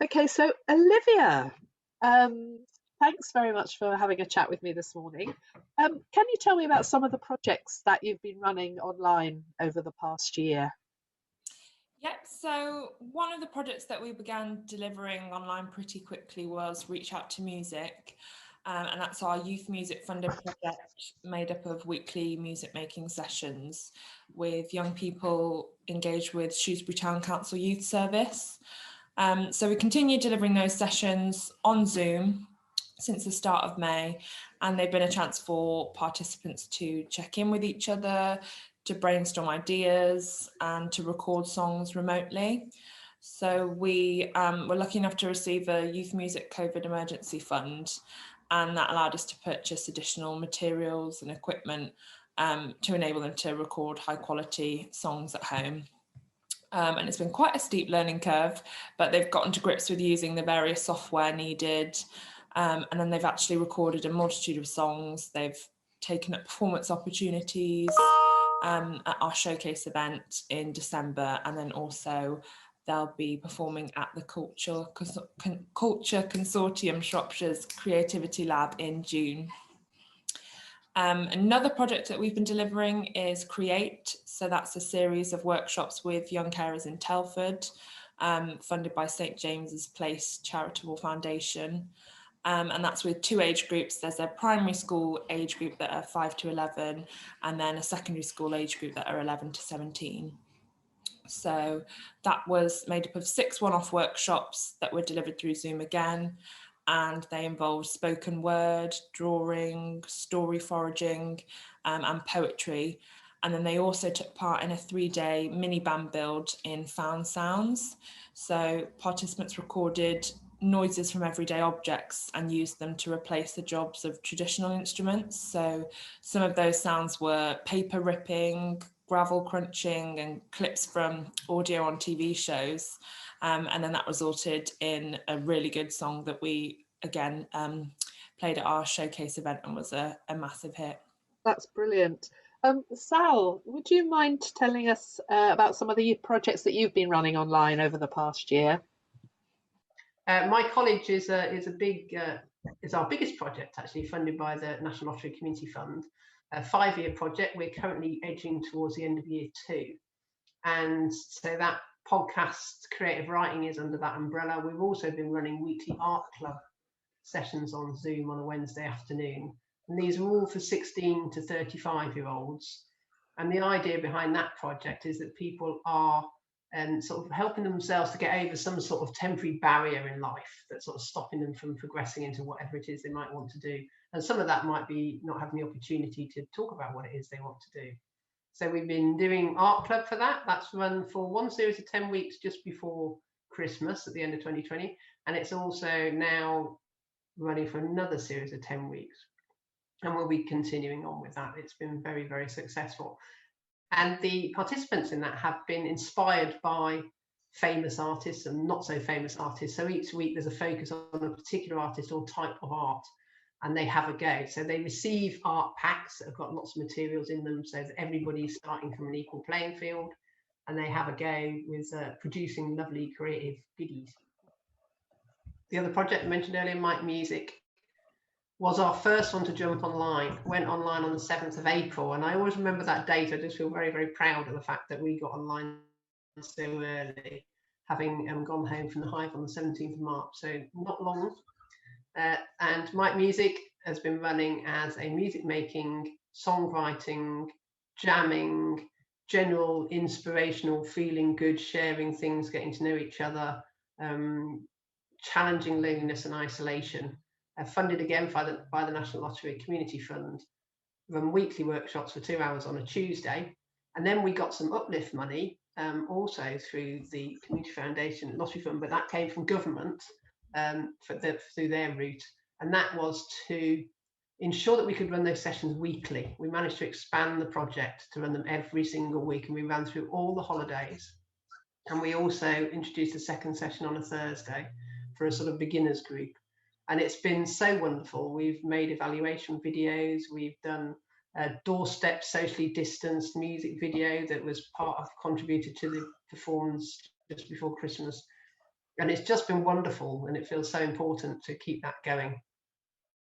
Okay, so Olivia, um, thanks very much for having a chat with me this morning. Can you tell me about some of the projects that you've been running online over the past year? Yep, so one of the projects that we began delivering online pretty quickly was Reach Out to Music. And that's our youth music funded project made up of weekly music making sessions with young people engaged with Shrewsbury Town Council Youth Service. So we continue delivering those sessions on Zoom since the start of May, and they've been a chance for participants to check in with each other, to brainstorm ideas, and to record songs remotely. So we were lucky enough to receive a Youth Music COVID emergency fund, and that allowed us to purchase additional materials and equipment to enable them to record high quality songs at home. And it's been quite a steep learning curve, but they've gotten to grips with using the various software needed. And then they've actually recorded a multitude of songs. They've taken up performance opportunities at our showcase event in December, and then also they'll be performing at the Culture Consortium Shropshire's Creativity Lab in June. Another project that we've been delivering is Create. So that's a series of workshops with young carers in Telford, funded by St James's Place Charitable Foundation. And that's with two age groups. There's a primary school age group that are 5 to 11, and then a secondary school age group that are 11 to 17. So that was made up of 6 one-off workshops that were delivered through Zoom again, and they involved spoken word, drawing, story foraging, and poetry. And then they also took part in a 3-day mini band build in found sounds. So participants recorded noises from everyday objects and used them to replace the jobs of traditional instruments. So some of those sounds were paper ripping, gravel crunching, and clips from audio on TV shows. And then that resulted in a really good song that we, again, played at our showcase event and was a massive hit. That's brilliant. Sal, would you mind telling us about some of the projects that you've been running online over the past year? My college is a big is our biggest project, actually, funded by the National Lottery Community Fund. A 5-year project. We're currently edging towards the end of year 2, and so that podcast creative writing is under that umbrella. We've also been running weekly art club sessions on Zoom on a Wednesday afternoon, and these are all for 16 to 35-year-olds. And the idea behind that project is that people are sort of helping themselves to get over some sort of temporary barrier in life that's sort of stopping them from progressing into whatever it is they might want to do. And some of that might be not having the opportunity to talk about what it is they want to do. So we've been doing art club for that. That's run for one series of 10 weeks just before Christmas at the end of 2020. And it's also now running for another series of 10 weeks. And we'll be continuing on with that. It's been very, very successful. And the participants in that have been inspired by famous artists and not so famous artists. So each week there's a focus on a particular artist or type of art, and they have a go. So they receive art packs that have got lots of materials in them, so that everybody's starting from an equal playing field, and they have a go with producing lovely creative goodies. The other project I mentioned earlier, Mike Music, was our first one to jump online. Went online on the 7th of April, and I always remember that date. I just feel very, very proud of the fact that we got online so early, having gone home from the Hive on the 17th of March, so not long. And Mike Music has been running as a music making, songwriting, jamming, general inspirational, feeling good, sharing things, getting to know each other, challenging loneliness and isolation. Funded again by the National Lottery Community Fund, run weekly workshops for 2 hours on a Tuesday. And then we got some uplift money also through the Community Foundation Lottery Fund, but that came from government through their route. And that was to ensure that we could run those sessions weekly. We managed to expand the project to run them every single week, and we ran through all the holidays. And we also introduced a second session on a Thursday for a sort of beginners group. And it's been so wonderful. We've made evaluation videos. We've done a doorstep socially distanced music video that was contributed to the performance just before Christmas. And it's just been wonderful, and it feels so important to keep that going.